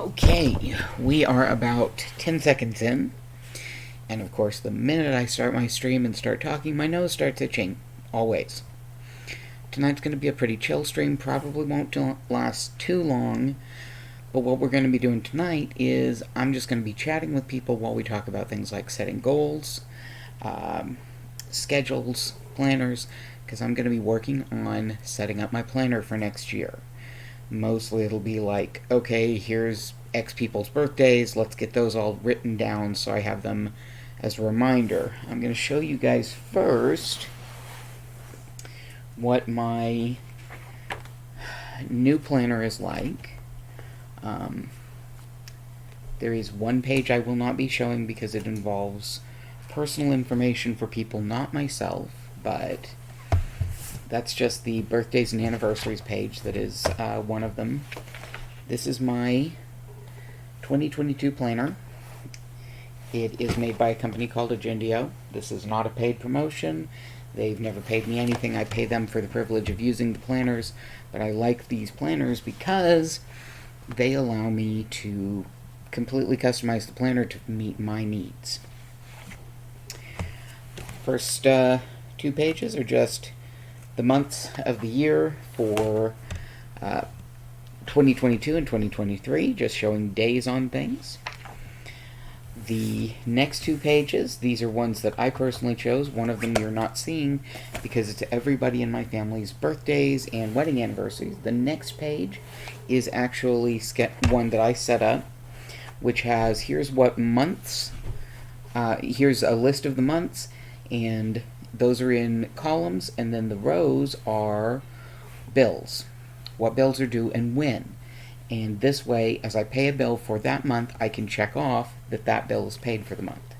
Okay, we are about 10 seconds in, and of course, the minute I start my stream and start talking, my nose starts itching. Always. Tonight's going to be a pretty chill stream, probably won't last too long, but what we're going to be doing tonight is I'm just going to be chatting with people while we talk about things like setting goals, schedules, planners, because I'm going to be working on setting up my planner for next year. Mostly it'll be like, okay, here's X people's birthdays, let's get those all written down so I have them as a reminder. I'm going to show you guys first what my new planner is like. There is one page I will not be showing because it involves personal information for people, not myself, but that's just the birthdays and anniversaries page that is one of them. This is my 2022 planner. It is made by a company called Agendio. This is not a paid promotion. They've never paid me anything. I pay them for the privilege of using the planners, but I like these planners because they allow me to completely customize the planner to meet my needs. First two pages are just the months of the year for 2022 and 2023, just showing days on things. The next two pages, these are ones that I personally chose. One of them you're not seeing because it's everybody in my family's birthdays and wedding anniversaries. The next page is actually one that I set up, which has, here's what months, here's a list of the months, and those are in columns, and then the rows are bills. What bills are due and when. And this way, as I pay a bill for that month, I can check off that that bill is paid for the month.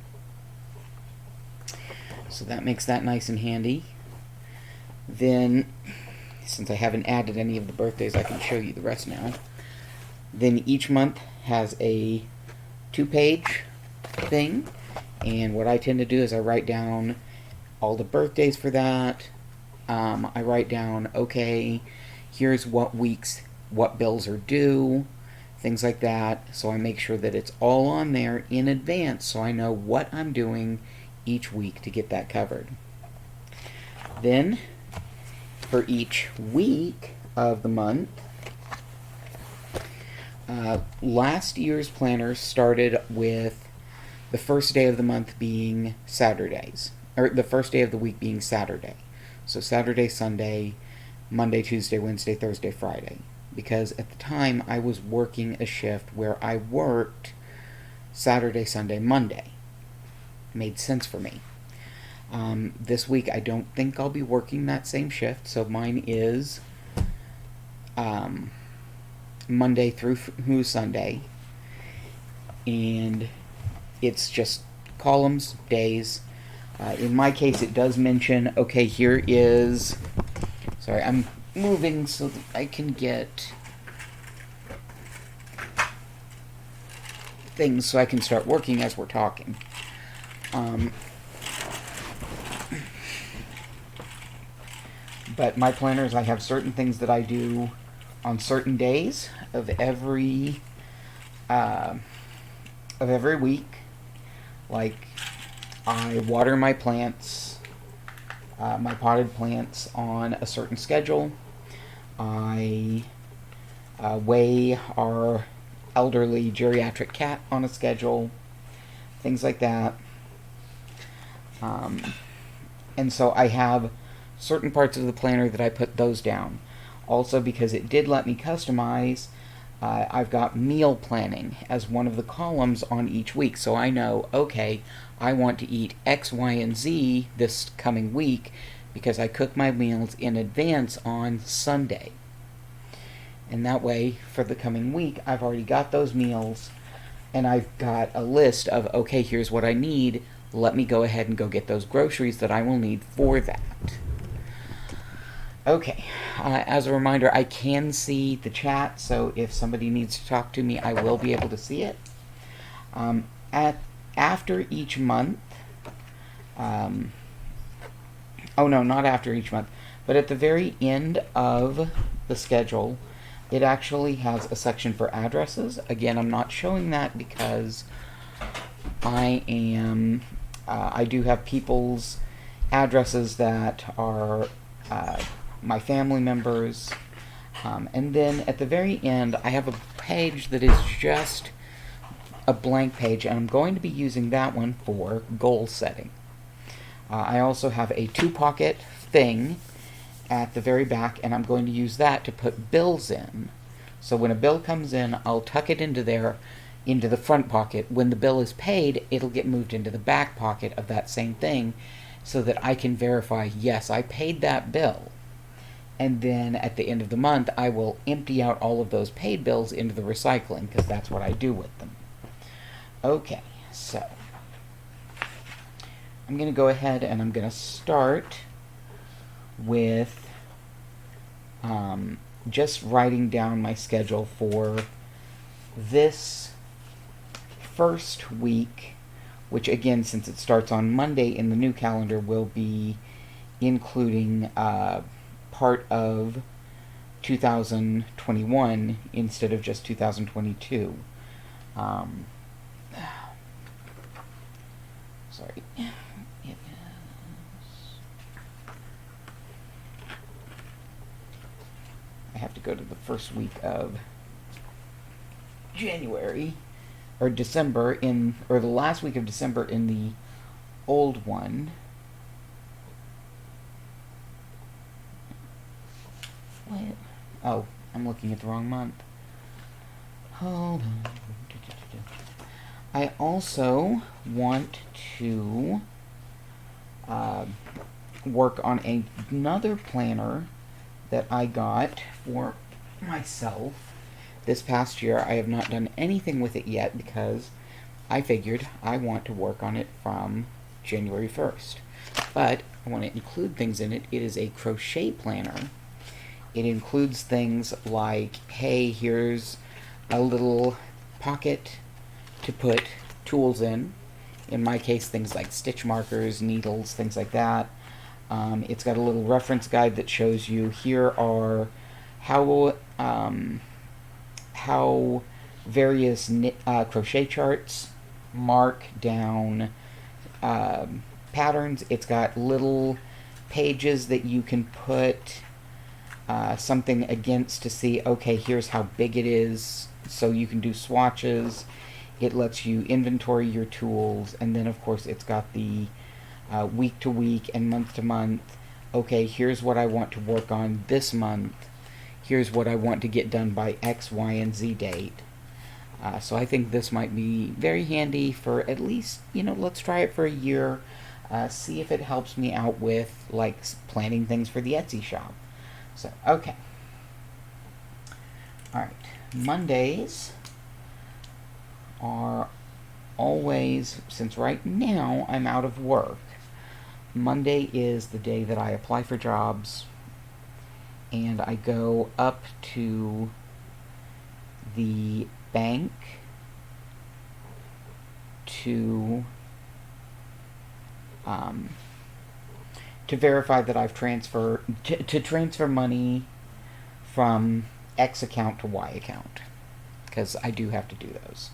So that makes that nice and handy. Then, since I haven't added any of the birthdays, I can show you the rest now. Then each month has a 2-page thing, and what I tend to do is I write down all the birthdays for that. I write down, okay, here's what weeks, what bills are due, things like that. So I make sure that it's all on there in advance so I know what I'm doing each week to get that covered. Then, for each week of the month, last year's planner started with the first day of the month being Saturdays. Or the first day of the week being Saturday. So Saturday, Sunday, Monday, Tuesday, Wednesday, Thursday, Friday. Because at the time I was working a shift where I worked Saturday, Sunday, Monday. Made sense for me. This week I don't think I'll be working that same shift, so mine is Monday through Sunday. And it's just columns, days. In my case, it does mention, okay, here is, sorry, I'm moving so that I can get things so I can start working as we're talking. But my planners, I have certain things that I do on certain days of every week. Like, I water my plants, my potted plants, on a certain schedule. I weigh our elderly geriatric cat on a schedule, things like that. And so I have certain parts of the planner that I put those down. Also, because it did let me customize, I've got meal planning as one of the columns on each week. So I know, okay, I want to eat X, Y, and Z this coming week because I cook my meals in advance on Sunday. And that way, for the coming week, I've already got those meals, and I've got a list of, okay, here's what I need. Let me go ahead and go get those groceries that I will need for that. Okay, as a reminder, I can see the chat, so if somebody needs to talk to me, I will be able to see it. After each month, oh no, not after each month, but at the very end of the schedule, it actually has a section for addresses. Again, I'm not showing that because I do have people's addresses that are my family members. And then at the very end, I have a page that is just a blank page, and I'm going to be using that one for goal setting. I also have a 2-pocket thing at the very back, and I'm going to use that to put bills in. So when a bill comes in, I'll tuck it into there, into the front pocket. When the bill is paid, it'll get moved into the back pocket of that same thing, so that I can verify, yes, I paid that bill. And then at the end of the month, I will empty out all of those paid bills into the recycling, because that's what I do with them. Okay, so I'm going to go ahead and I'm going to start with just writing down my schedule for this first week, which again, since it starts on Monday in the new calendar, will be including part of 2021 instead of just 2022. Sorry. It is. I have to go to the first week of January or December or the last week of December in the old one. What? Oh, I'm looking at the wrong month. Hold on. I also want to work on another planner that I got for myself this past year. I have not done anything with it yet because I figured I want to work on it from January 1st. But I want to include things in it. It is a crochet planner. It includes things like, hey, here's a little pocket to put tools in my case, things like stitch markers, needles, things like that. It's got a little reference guide that shows you here are how various crochet charts mark down patterns. It's got little pages that you can put something against to see, okay, here's how big it is, so you can do swatches. It lets you inventory your tools, and then of course it's got the week to week and month to month. Okay, here's what I want to work on this month. Here's what I want to get done by X, Y, and Z date. So I think this might be very handy for at least, let's try it for a year. See if it helps me out with, like, planning things for the Etsy shop. So, okay. Alright. Mondays are always, since right now I'm out of work, Monday is the day that I apply for jobs, and I go up to the bank to verify that I've transferred to transfer money from X account to Y account, because I do have to do those,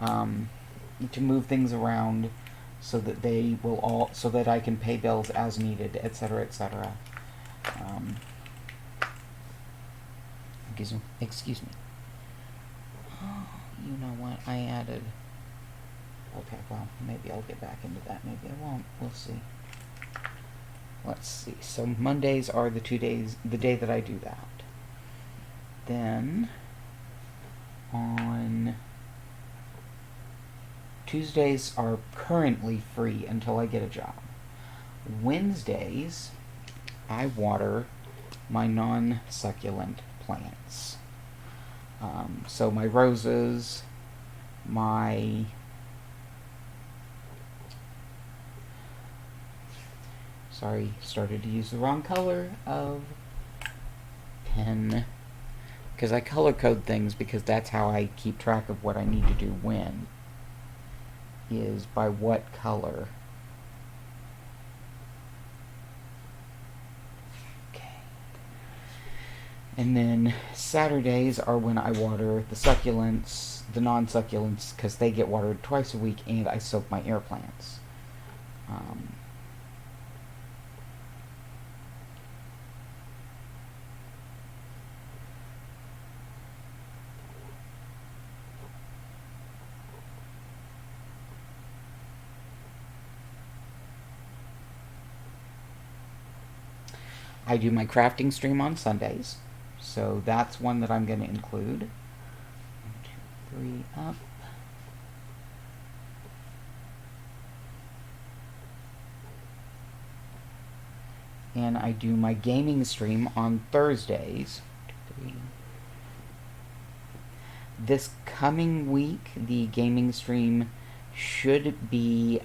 to move things around so that they will all, so that I can pay bills as needed, etc., etc. Excuse me. Oh, you know what? I added. Okay, well, maybe I'll get back into that. Maybe I won't. We'll see. Let's see. So Mondays are the day that I do that. Then on Tuesdays are currently free until I get a job. Wednesdays, I water my non-succulent plants. So my roses, started to use the wrong color of pen, because I color code things, because that's how I keep track of what I need to do when, is by what color. Okay. And then Saturdays are when I water the succulents, the non-succulents, because they get watered twice a week, and I soak my air plants. I do my crafting stream on Sundays, so that's one that I'm going to include. 1, 2, 3, up. And I do my gaming stream on Thursdays. 1, 2, 3. This coming week, the gaming stream should be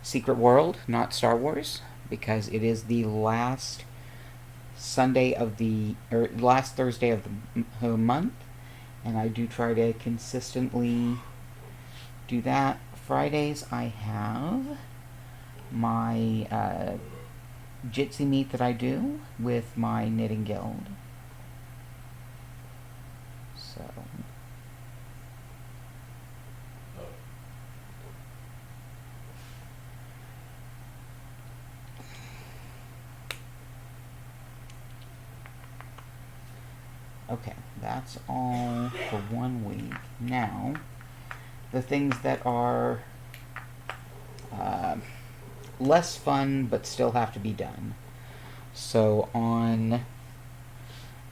Secret World, not Star Wars, because it is the last Sunday of the, or last Thursday of the month, and I do try to consistently do that. Fridays I have my Jitsi meet that I do with my knitting guild. So okay, that's all for 1 week. Now, the things that are less fun but still have to be done. So on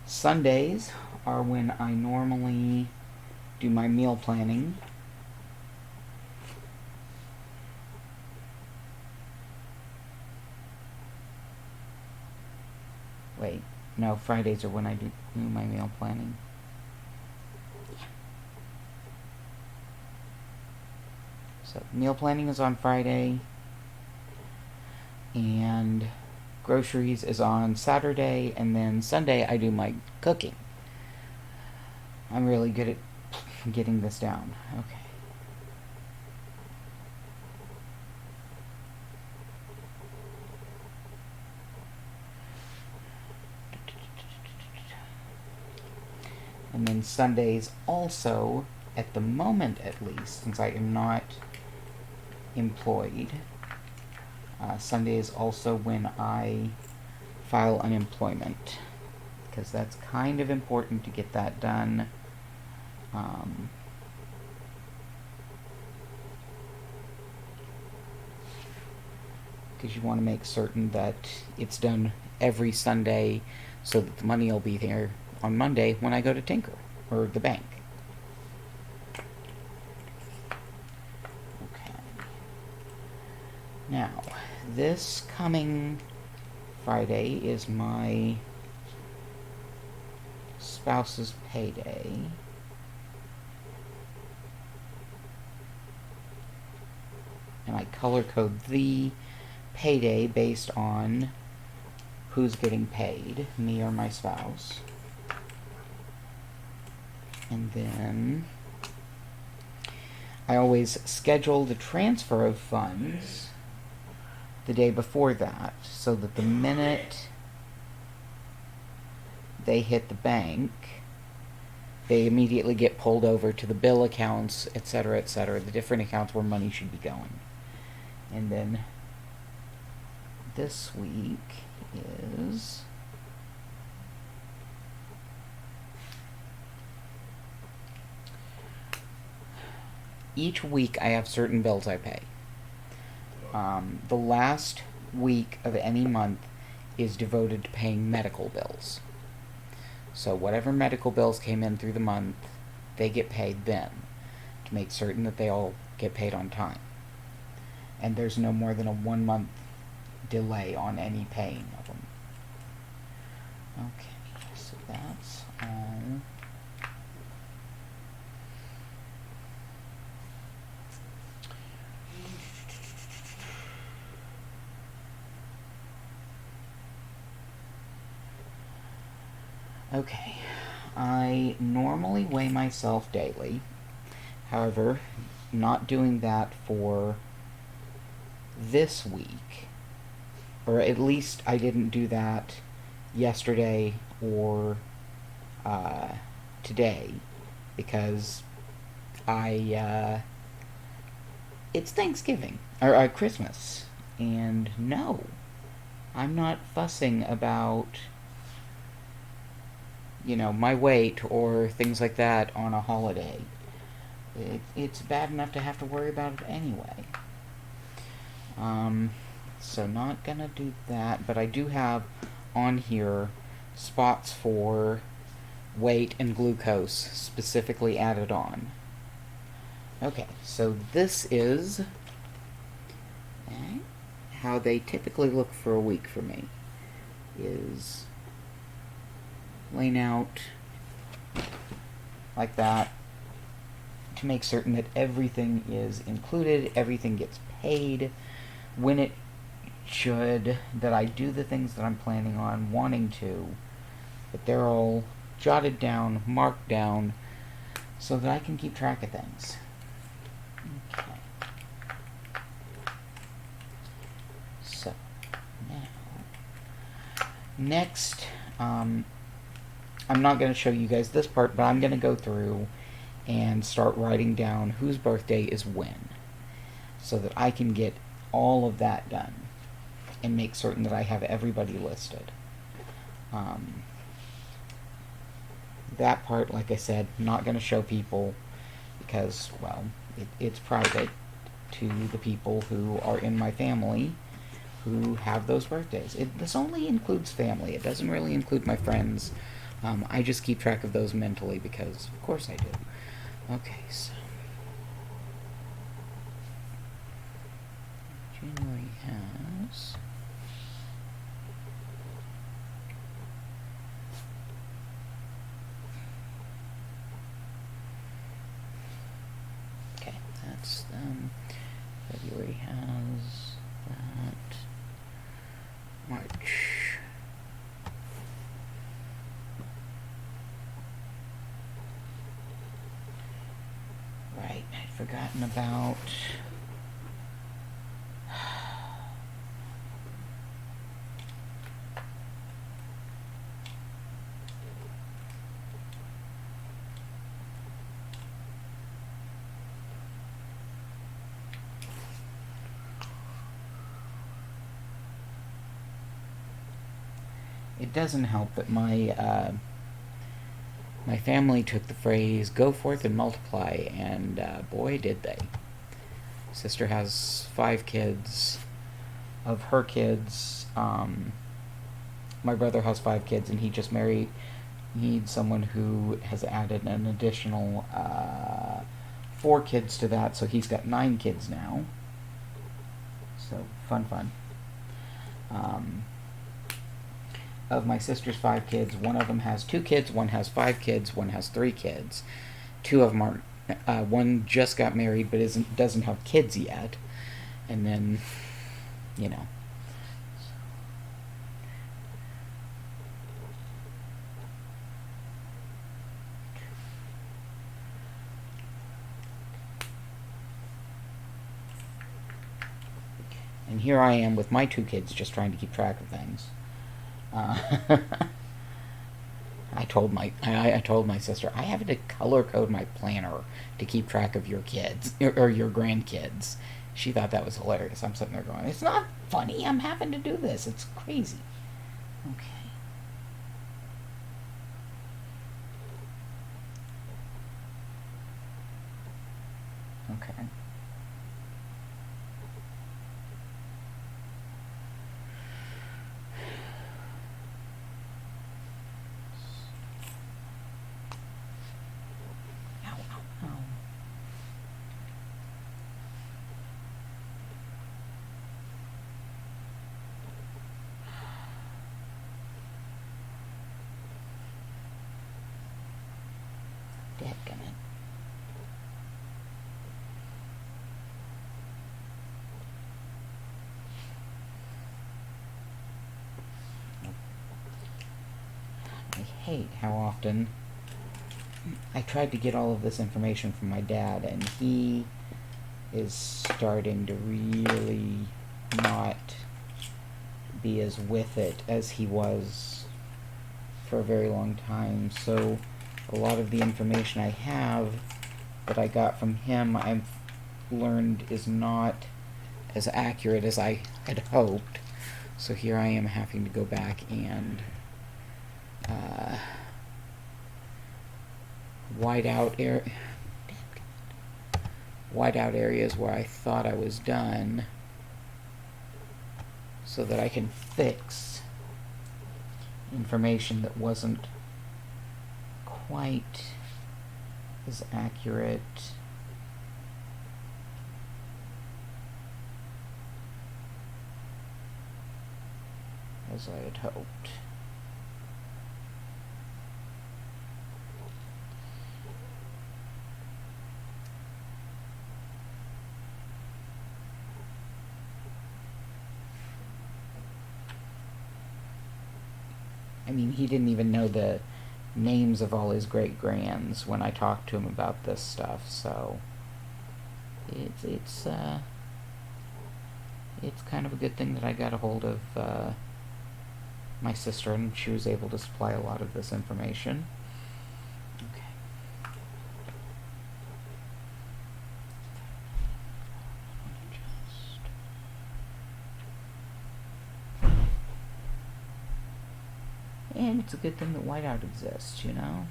Sundays are when I normally do my meal planning. Wait, no, Fridays are when I do my meal planning. So meal planning is on Friday, and groceries is on Saturday, and then Sunday I do my cooking. I'm really good at getting this down. Okay. And then Sundays also, at the moment at least, since I am not employed, Sunday is also when I file unemployment, because that's kind of important to get that done. Because you want to make certain that it's done every Sunday so that the money will be there on Monday when I go to Tinker or the bank. Okay. Now, this coming Friday is my spouse's payday. And I color code the payday based on who's getting paid, me or my spouse. And then I always schedule the transfer of funds the day before that, so that the minute they hit the bank, they immediately get pulled over to the bill accounts, etc., the different accounts where money should be going. And then this week is each week I have certain bills I pay. The last week of any month is devoted to paying medical bills. So whatever medical bills came in through the month, they get paid then, to make certain that they all get paid on time. And there's no more than a 1 month delay on any paying of them. Okay, so that's all. Okay, I normally weigh myself daily. However, not doing that for this week, or at least I didn't do that yesterday or today, because it's Thanksgiving or Christmas, and no, I'm not fussing about my weight or things like that on a holiday. It's bad enough to have to worry about it anyway. So not gonna do that, but I do have on here spots for weight and glucose specifically added on. Okay, so this is how they typically look for a week for me. Is laying out like that to make certain that everything is included, everything gets paid when it should, that I do the things that I'm planning on wanting to, but they're all jotted down, marked down, so that I can keep track of things. Okay. So, now, next, I'm not going to show you guys this part, but I'm going to go through and start writing down whose birthday is when, so that I can get all of that done and make certain that I have everybody listed. That part, like I said, not going to show people because, well, it's private to the people who are in my family who have those birthdays. This only includes family. It doesn't really include my friends. I just keep track of those mentally because, of course, I do. Okay, so January has... Okay, that's them. February has that. March. Right, I'd forgotten about... It doesn't help that my family took the phrase "go forth and multiply," and boy, did they. Sister has 5 kids. Of her kids, my brother has 5 kids, and he just married. Needs someone who has added an additional 4 kids to that, so he's got 9 kids now. So fun. Of my sister's 5 kids, one of them has 2 kids, one has 5 kids, one has 3 kids. 2 of them are, one just got married but doesn't have kids yet, and then, And here I am with my 2 kids just trying to keep track of things. I told my sister I have to color code my planner to keep track of your kids or your grandkids. She thought that was hilarious. I'm sitting there going, it's not funny. I'm having to do this. It's crazy. Okay. Okay. Dadgummit. I hate how often I tried to get all of this information from my dad, and he is starting to really not be as with it as he was for a very long time, so a lot of the information I have that I got from him, I've learned is not as accurate as I had hoped. So here I am having to go back and white out areas where I thought I was done, so that I can fix information that wasn't quite as accurate as I had hoped. I mean, he didn't even know the names of all his great-grands when I talked to him about this stuff, so it's kind of a good thing that I got a hold of my sister, and she was able to supply a lot of this information. Okay. And it's a good thing that whiteout exists, you know?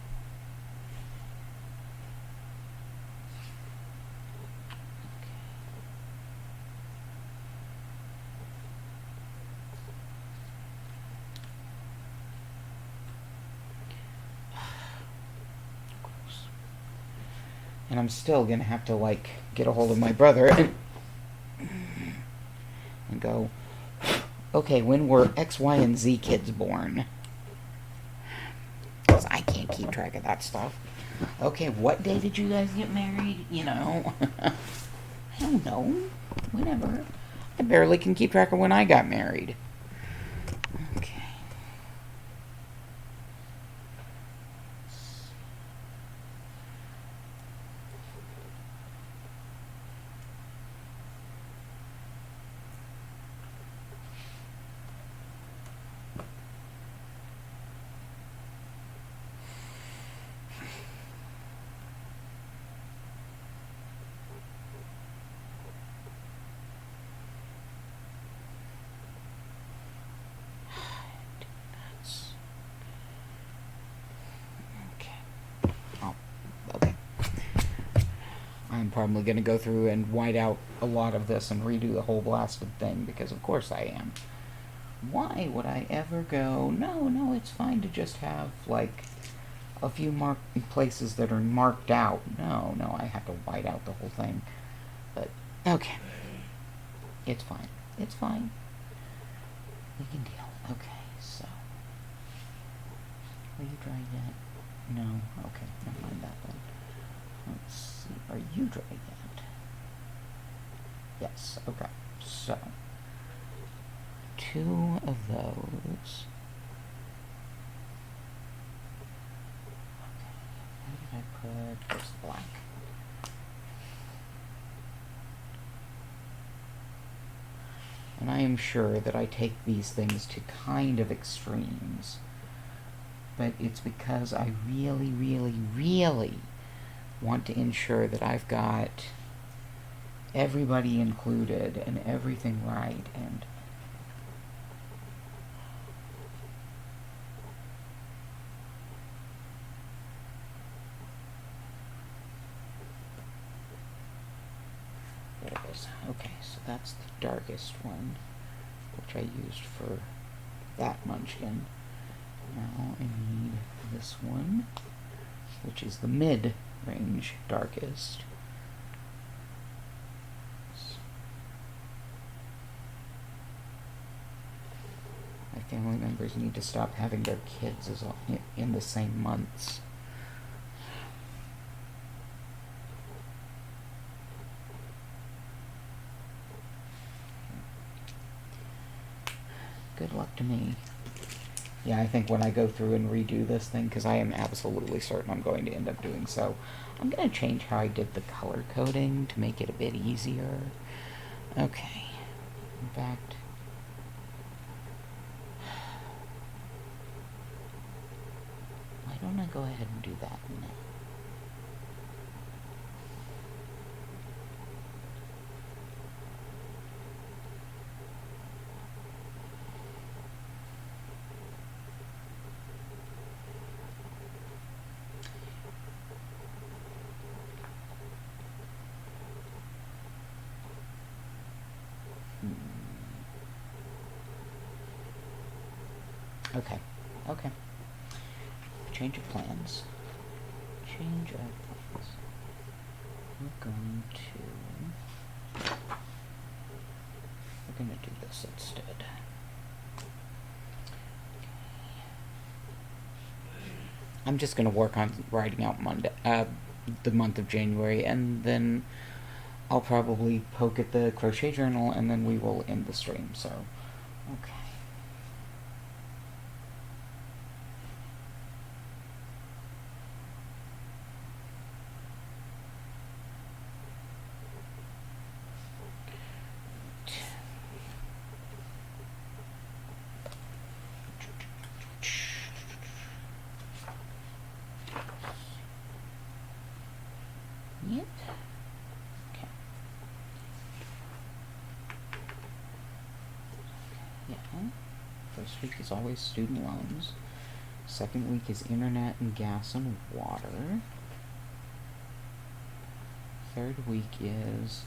And I'm still gonna have to, like, get a hold of my brother and go, okay, when were X, Y, and Z kids born? Because I can't keep track of that stuff. Okay, what day did you guys get married? You know? I don't know. Whenever. I barely can keep track of when I got married. Okay. I'm probably going to go through and white out a lot of this and redo the whole blasted thing, because of course I am. Why would I ever go, no, it's fine to just have, like, a few places that are marked out. No, I have to white out the whole thing. But, okay. It's fine. It's fine. We can deal. Okay, so. Are you dry yet? No? Okay, never mind that then. Let's see. Are you dry yet? Yes, okay. So, 2 of those. Okay, where did I put this black? And I am sure that I take these things to kind of extremes. But it's because I really, really, really want to ensure that I've got everybody included and everything right, and there it is. Okay, so that's the darkest one, which I used for that munchkin. Now I need this one, which is the mid-range darkest. My family members need to stop having their kids in the same months. Good luck to me. Yeah, I think when I go through and redo this thing, because I am absolutely certain I'm going to end up doing so, I'm going to change how I did the color coding to make it a bit easier. Okay. In fact, don't I go ahead and do that now? Okay. Okay. Change of plans. Change of plans. We're going to do this instead. I'm just going to work on writing out the month of January, and then I'll probably poke at the crochet journal, and then we will end the stream. So, okay. Yep. Okay. Yeah. First week is always student loans. Second week is internet and gas and water. Third week is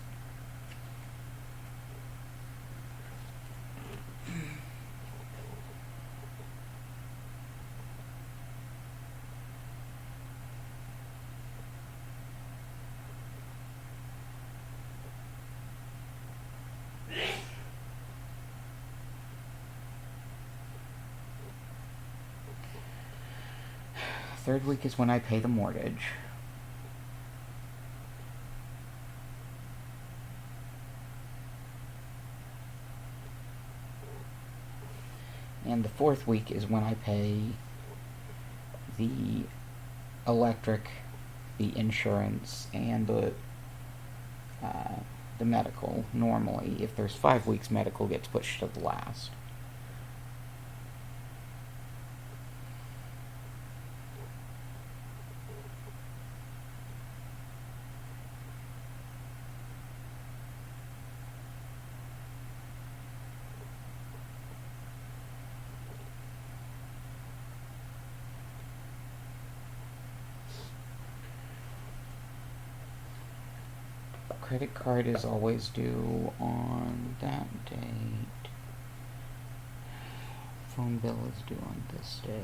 when I pay the mortgage. And the fourth week is when I pay the electric, the insurance, and the medical. Normally, if there's 5 weeks, medical gets pushed to the last. Credit card is always due on that date. Phone bill is due on this date.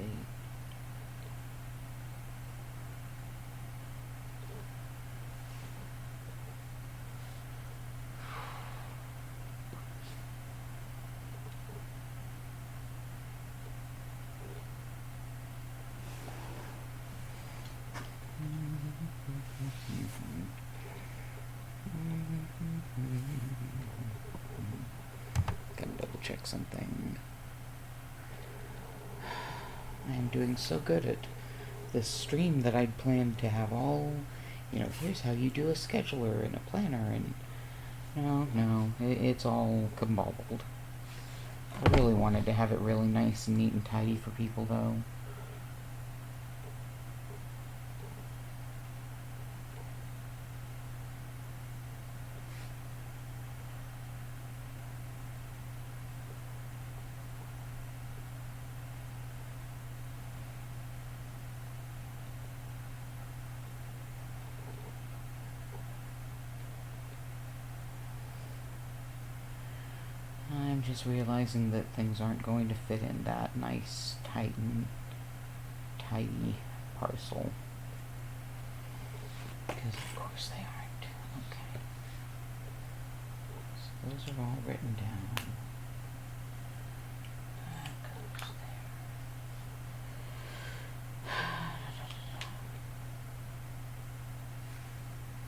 Gotta double check something. I am doing so good at this stream that I'd planned to have all, here's how you do a scheduler and a planner, and no, it's all combobbled. I really wanted to have it really nice and neat and tidy for people, though. I'm just realizing that things aren't going to fit in that nice, tight and tidy parcel. Because of course they aren't. Okay. So those are all written down. That goes there.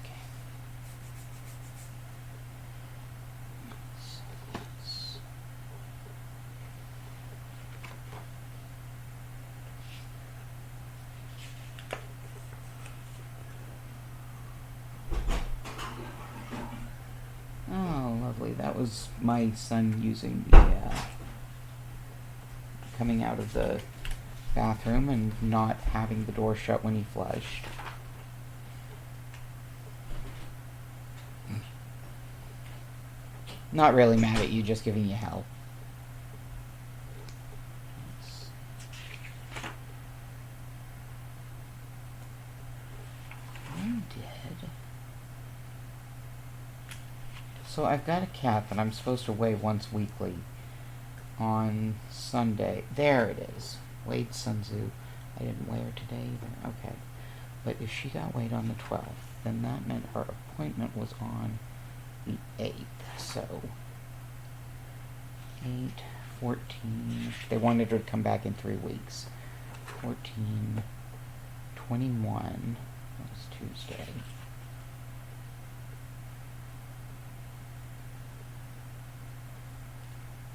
Okay. Oh, lovely. That was my son using the, coming out of the bathroom and not having the door shut when he flushed. Not really mad at you, just giving you hell. So I've got a cat that I'm supposed to weigh once weekly on Sunday. There it is. Weighed Sun Tzu. I didn't weigh her today either. Okay. But if she got weighed on the 12th, then that meant our appointment was on the 8th. So 8, 14. They wanted her to come back in 3 weeks. 14, 21. That was Tuesday.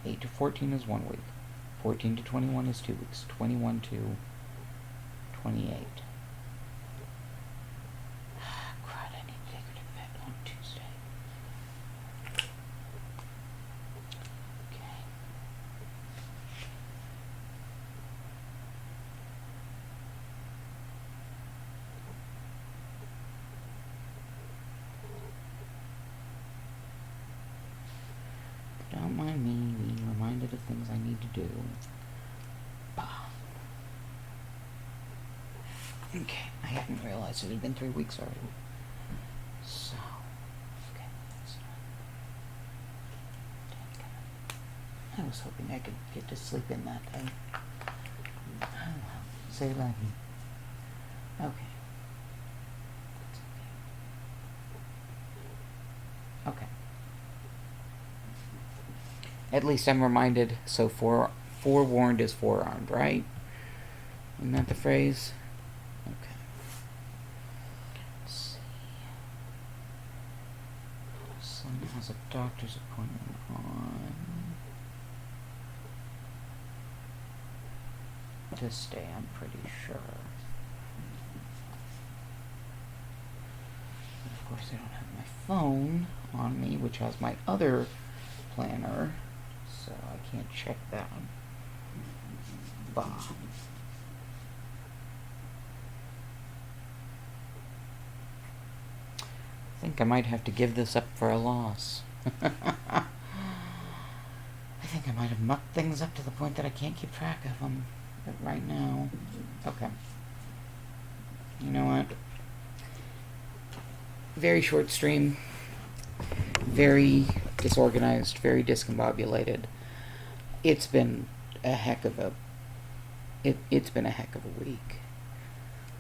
8 to 14 is 1 week. 14 to 21 is 2 weeks. 21 to 28. Crud, I need to take her to bed on Tuesday. Okay. Don't mind me being reminded of things I need to do. Bah. Okay, I hadn't realized it had been 3 weeks already. So, okay, that's not. I was hoping I could get to sleep in that day. Oh well, say la vie. Okay. Okay. At least I'm reminded, so forewarned is forearmed, right? Isn't that the phrase? Okay. Let's see. Son has a doctor's appointment on this day, I'm pretty sure. And of course, I don't have my phone on me, which has my other planner. So I can't check that one. Bah. I think I might have to give this up for a loss. I think I might have mucked things up to the point that I can't keep track of them. But right now, okay. You know what? Very short stream. Very disorganized, very discombobulated. It's been a heck of a week.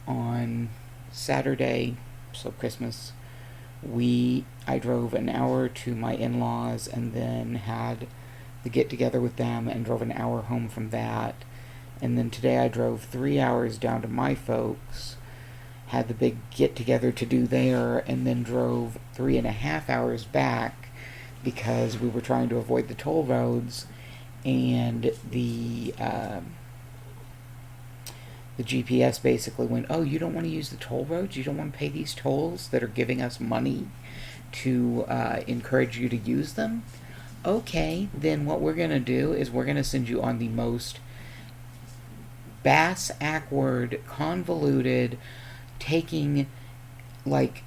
On Saturday, so Christmas, I drove an hour to my in-laws and then had the get-together with them and drove an hour home from that. And then today I drove 3 hours down to my folks, had the big get-together to do there, and then drove 3.5 hours back because we were trying to avoid the toll roads, and the GPS basically went, oh, you don't want to use the toll roads? You don't want to pay these tolls that are giving us money to encourage you to use them? Okay, then what we're going to do is we're going to send you on the most bass-ackward, convoluted, taking like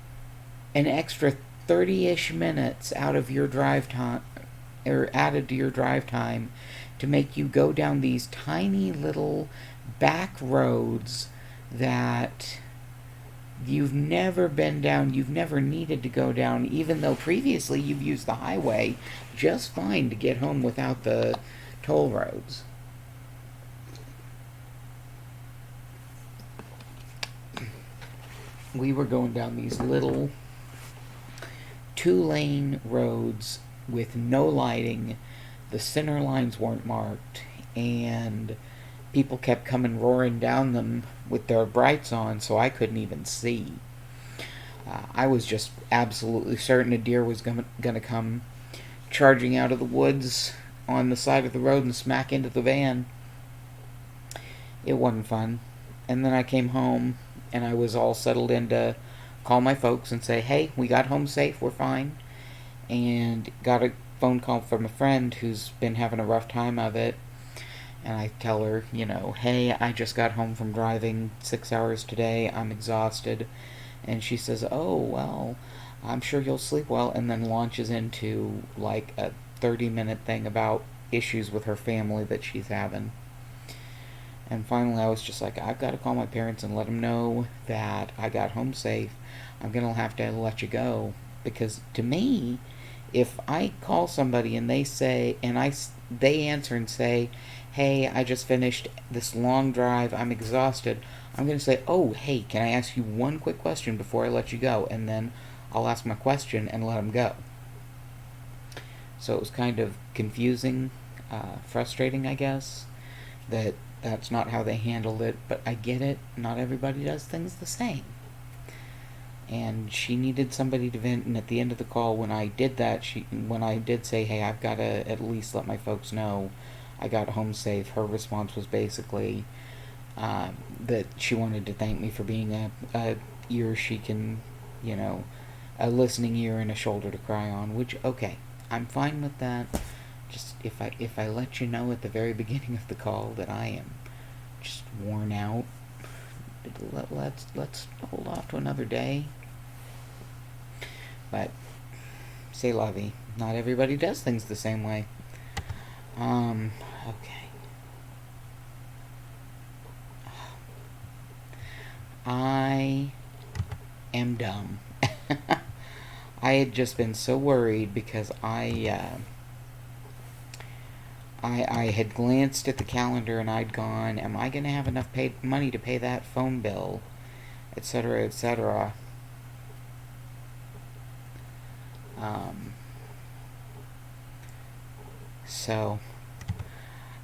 an extra 30-ish minutes out of your drive time, or added to your drive time, to make you go down these tiny little back roads that you've never been down, you've never needed to go down, even though previously you've used the highway just fine to get home without the toll roads. We were going down these little 2-lane roads with no lighting. The center lines weren't marked, and people kept coming roaring down them with their brights on, so I couldn't even see. I was just absolutely certain a deer was going to come charging out of the woods on the side of the road and smack into the van. It wasn't fun. And then I came home, and I was all settled in to call my folks and say, hey, we got home safe, we're fine. And got a phone call from a friend who's been having a rough time of it. And I tell her, hey, I just got home from driving 6 hours today. I'm exhausted. And she says, oh, well, I'm sure you'll sleep well. And then launches into like a 30-minute thing about issues with her family that she's having. And finally, I was just like, I've got to call my parents and let them know that I got home safe. I'm going to have to let you go. Because to me, if I call somebody and they say, they answer and say, hey, I just finished this long drive, I'm exhausted, I'm going to say, oh, hey, can I ask you one quick question before I let you go? And then I'll ask my question and let them go. So it was kind of confusing, frustrating, I guess, that's not how they handled it, but I get it. Not everybody does things the same. And she needed somebody to vent, and at the end of the call, when I did that, when I did say, hey, I've got to at least let my folks know I got home safe, her response was basically that she wanted to thank me for being a ear she can, a listening ear and a shoulder to cry on, which, okay, I'm fine with that. Just if I let you know at the very beginning of the call that I am just worn out, let's hold off to another day. But c'est la vie. Not everybody does things the same way. Okay. I am dumb. I had just been so worried because I had glanced at the calendar and I'd gone, am I going to have enough money to pay that phone bill, etc., etc. So,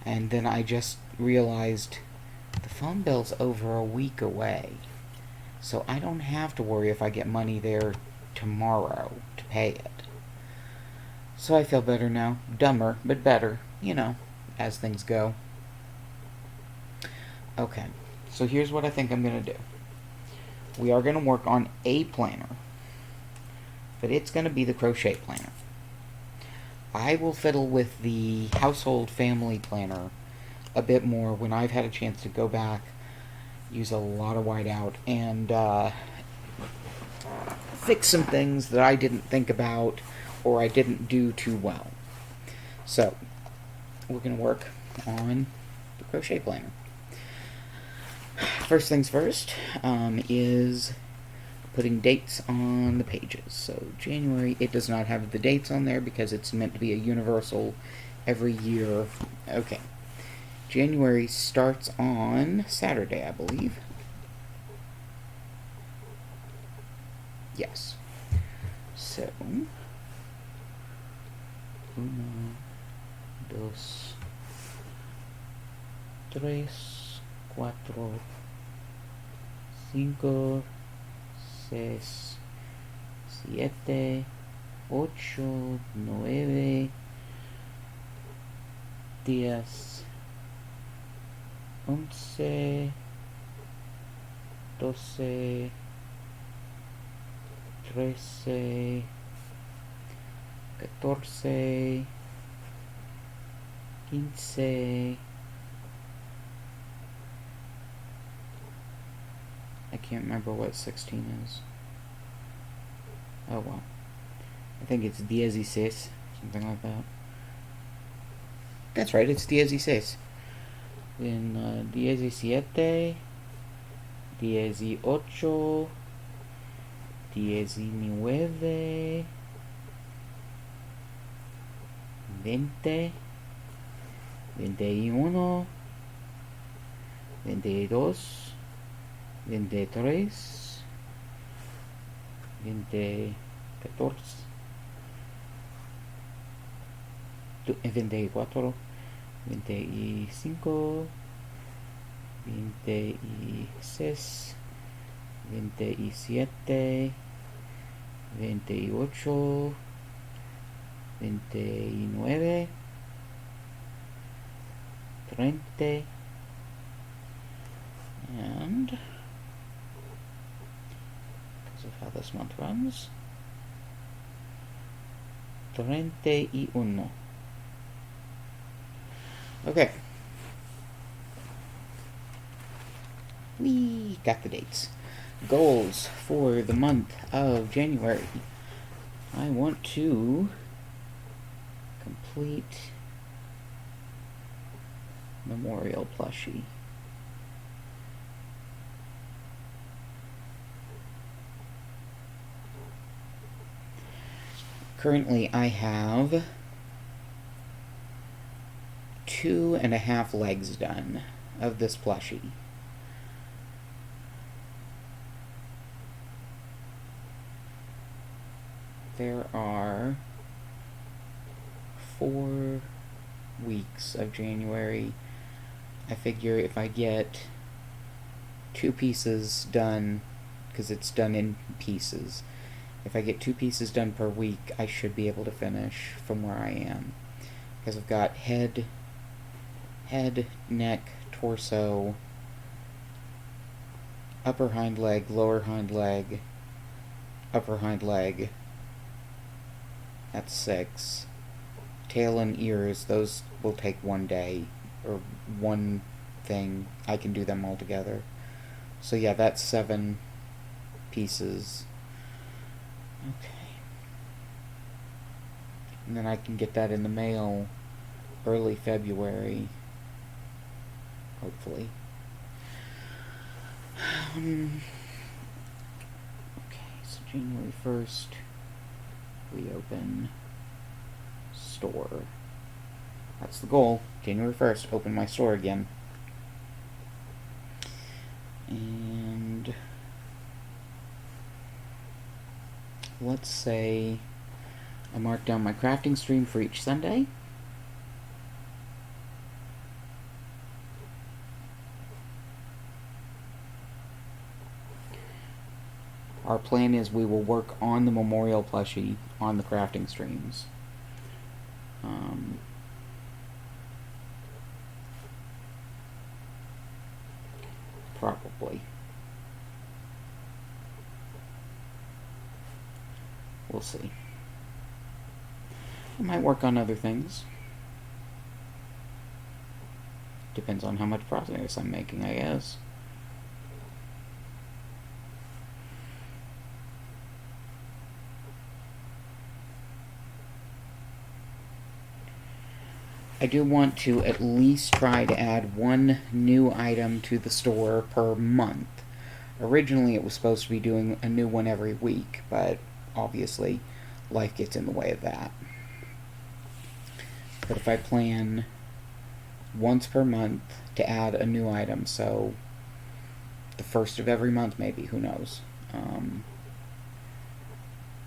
and then I just realized the phone bill's over a week away, so I don't have to worry if I get money there tomorrow to pay it. So I feel better now. Dumber, but better, as things go. Okay, so here's what I think I'm going to do. We are going to work on a planner, but it's going to be the crochet planner. I will fiddle with the household family planner a bit more when I've had a chance to go back, use a lot of whiteout, and fix some things that I didn't think about or I didn't do too well. So, we're going to work on the crochet planner. First things first is putting dates on the pages. So January, it does not have the dates on there because it's meant to be a universal every year. Okay. January starts on Saturday, I believe. Yes. So, 1, 2, 3, 4, 5, 6, 7, 8, 9, 10, 11, 12, 13, 14, 15. I can't remember what 16 is. Oh well. I think it's 16, something like that. That's right, it's 16. Then 17, 18, 19, 20, 21, 22, 23, 24, 24, 25, 26, 27, 28, 29, 30, and because of how this month runs, 31. Okay. We got the dates. Goals for the month of January. I want to complete Memorial plushie. Currently, I have 2.5 legs done of this plushie. There are 4 weeks of January. I figure if I get 2 pieces done, because it's done in pieces, if I get 2 pieces done per week, I should be able to finish from where I am. Because I've got head, neck, torso, upper hind leg, lower hind leg, upper hind leg. That's 6. Tail and ears, those will take 1 day, or one thing. I can do them all together. So yeah, that's 7 pieces. Okay. And then I can get that in the mail early February. Hopefully. Okay, so January 1st, we open store. That's the goal. January 1st, open my store again. And let's say I mark down my crafting stream for each Sunday. Our plan is we will work on the Memorial plushie on the crafting streams. Probably. We'll see. I might work on other things. Depends on how much progress I'm making, I guess. I do want to at least try to add 1 new item to the store per month. Originally it was supposed to be doing a new one every week, but obviously life gets in the way of that. But if I plan once per month to add a new item, so the first of every month maybe, who knows.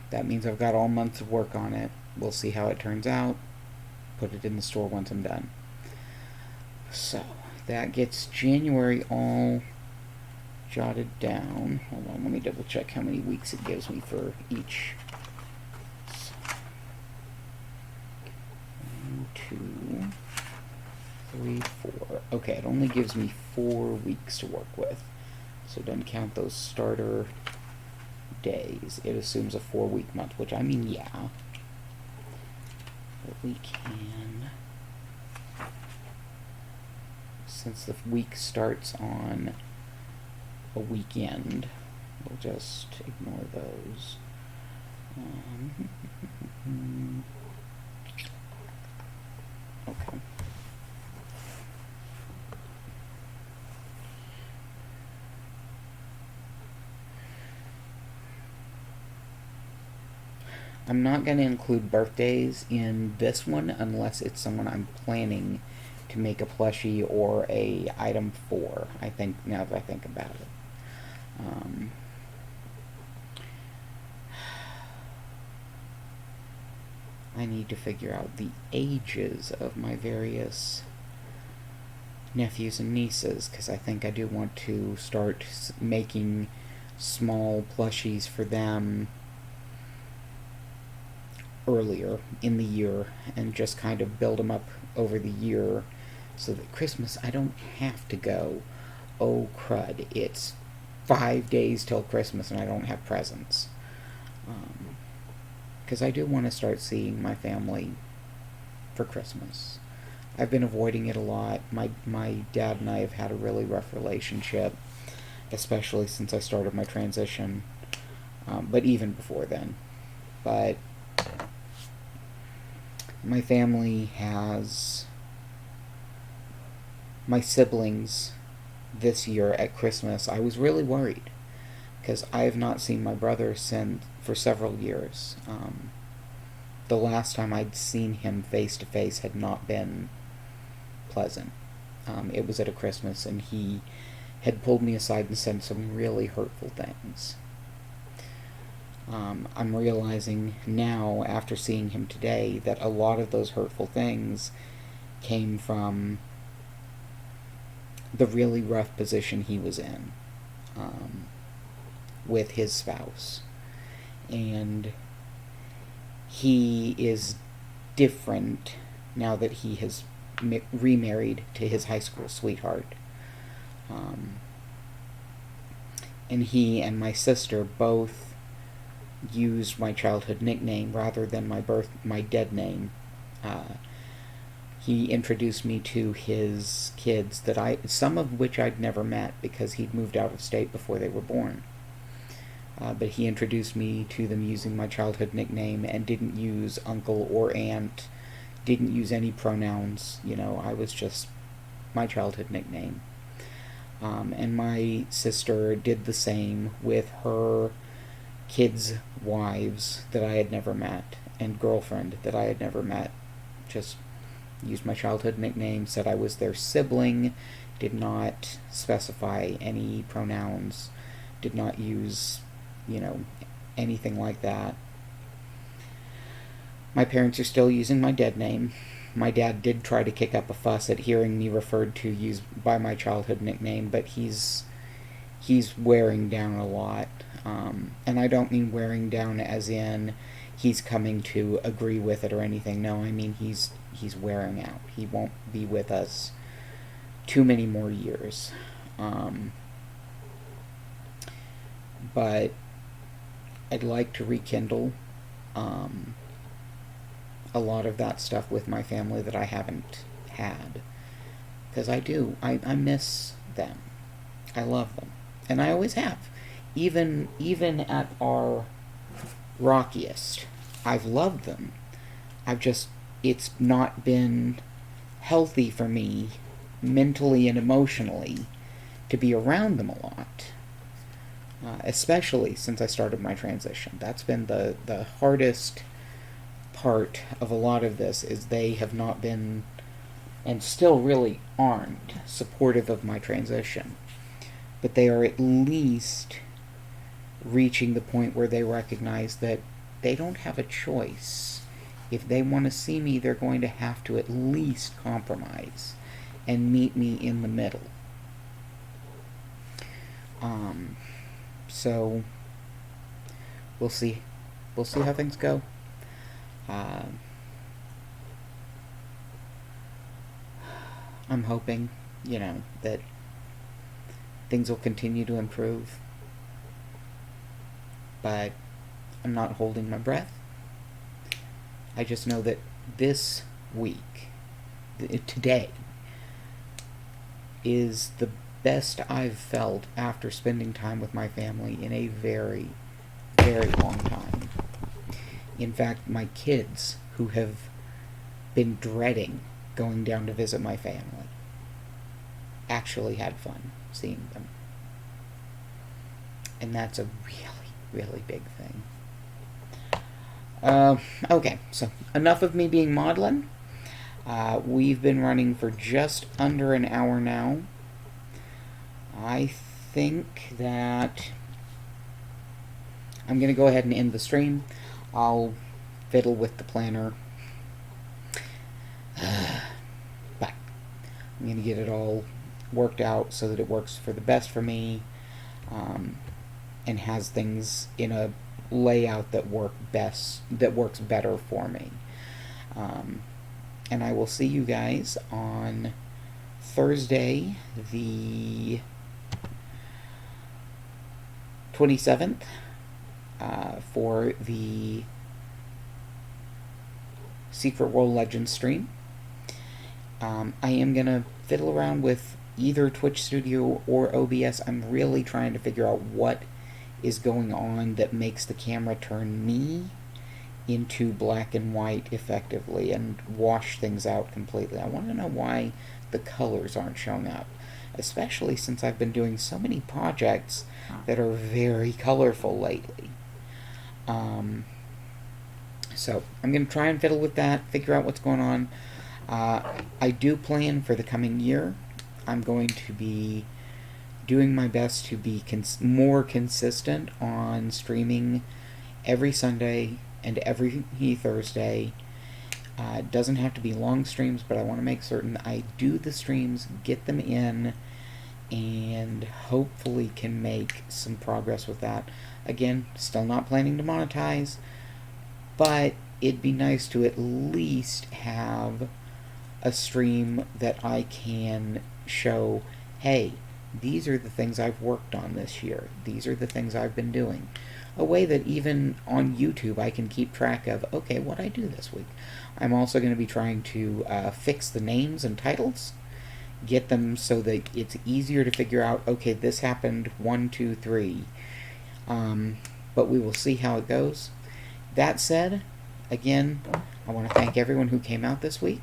That means I've got all month to work on it. We'll see how it turns out. Put it in the store once I'm done. So, that gets January all jotted down. Hold on, let me double check how many weeks it gives me for each. 1, 2, 3, 4. Okay, it only gives me 4 weeks to work with. So it doesn't count those starter days. It assumes a 4-week month, which I mean, yeah. But we can, since the week starts on a weekend, we'll just ignore those. Okay. I'm not going to include birthdays in this one unless it's someone I'm planning to make a plushie or a item for. I think, now that I think about it. I need to figure out the ages of my various nephews and nieces, because I think I do want to start making small plushies for them earlier in the year and just kind of build them up over the year so that Christmas I don't have to go, oh crud, it's 5 days till Christmas and I don't have presents. Because I do want to start seeing my family for Christmas. I've been avoiding it a lot. My dad and I have had a really rough relationship. especially since I started my transition, but even before then. But my family has my siblings this year at Christmas. I was really worried because I have not seen my brother for several years. The last time I'd seen him face to face had not been pleasant. It was at a Christmas, and he had pulled me aside and said some really hurtful things. I'm realizing now, after seeing him today, that a lot of those hurtful things came from the really rough position he was in with his spouse. And he is different now that he has remarried to his high school sweetheart. And he and my sister both used my childhood nickname rather than my dead name. He introduced me to his kids, some of which I'd never met because he'd moved out of state before they were born. But he introduced me to them using my childhood nickname and didn't use uncle or aunt, didn't use any pronouns. I was just my childhood nickname. And my sister did the same with her kids' wives that I had never met, and girlfriend that I had never met. Just used my childhood nickname, said I was their sibling, did not specify any pronouns, did not use, anything like that. My parents are still using my dead name. My dad did try to kick up a fuss at hearing me referred to by my childhood nickname, but he's wearing down a lot. And I don't mean wearing down as in he's coming to agree with it or anything. No, I mean he's wearing out. He won't be with us too many more years. But I'd like to rekindle a lot of that stuff with my family that I haven't had. Because I do. I miss them. I love them. And I always have. Even at our rockiest, I've loved them. It's not been healthy for me, mentally and emotionally, to be around them a lot. Especially since I started my transition. That's been the hardest part of a lot of this, is they have not been, and still really aren't, supportive of my transition. But they are at least reaching the point where they recognize that they don't have a choice. If they want to see me, they're going to have to at least compromise and meet me in the middle. So we'll see how things go. I'm hoping, that things will continue to improve. But I'm not holding my breath. I just know that this week, today, is the best I've felt after spending time with my family in a very, very long time. In fact, my kids, who have been dreading going down to visit my family, actually had fun seeing them. And that's a really, really big thing. Okay, so enough of me being maudlin. We've been running for just under an hour now. I think that I'm going to go ahead and end the stream. I'll fiddle with the planner. But I'm going to get it all worked out so that it works for the best for me, and has things in a layout that works better for me. And I will see you guys on Thursday, the 27th, for the Secret World Legends stream. I am going to fiddle around with either Twitch Studio or OBS. I'm really trying to figure out what is going on that makes the camera turn me into black and white effectively and wash things out completely. I want to know why the colors aren't showing up, especially since I've been doing so many projects that are very colorful lately. So I'm going to try and fiddle with that, figure out what's going on. I do plan for the coming year. I'm going to be doing my best to be more consistent on streaming every Sunday and every Thursday. It doesn't have to be long streams, but I want to make certain I do the streams, get them in, and hopefully can make some progress with that. Again, still not planning to monetize, but it'd be nice to at least have a stream that I can show, hey, these are the things I've worked on this year. These are the things I've been doing. A way that even on YouTube I can keep track of, okay, what I do this week. I'm also going to be trying to fix the names and titles, get them so that it's easier to figure out, okay, this happened 1, 2, 3. But we will see how it goes. That said, again, I want to thank everyone who came out this week.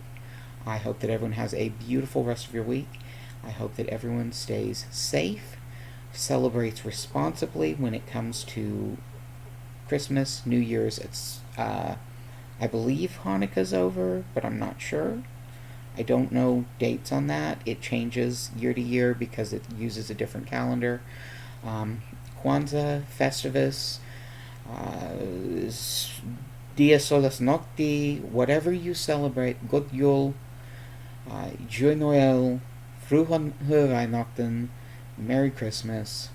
I hope that everyone has a beautiful rest of your week. I hope that everyone stays safe, celebrates responsibly when it comes to Christmas, New Year's. It's, I believe Hanukkah's over, but I'm not sure. I don't know dates on that. It changes year to year because it uses a different calendar. Kwanzaa, Festivus, Dia Solas Nocti, whatever you celebrate, God Yule, Joyeux Noël, Frohe Weihnachten, Merry Christmas,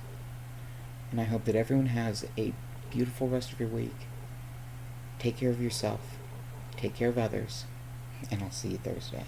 and I hope that everyone has a beautiful rest of your week. Take care of yourself, take care of others, and I'll see you Thursday.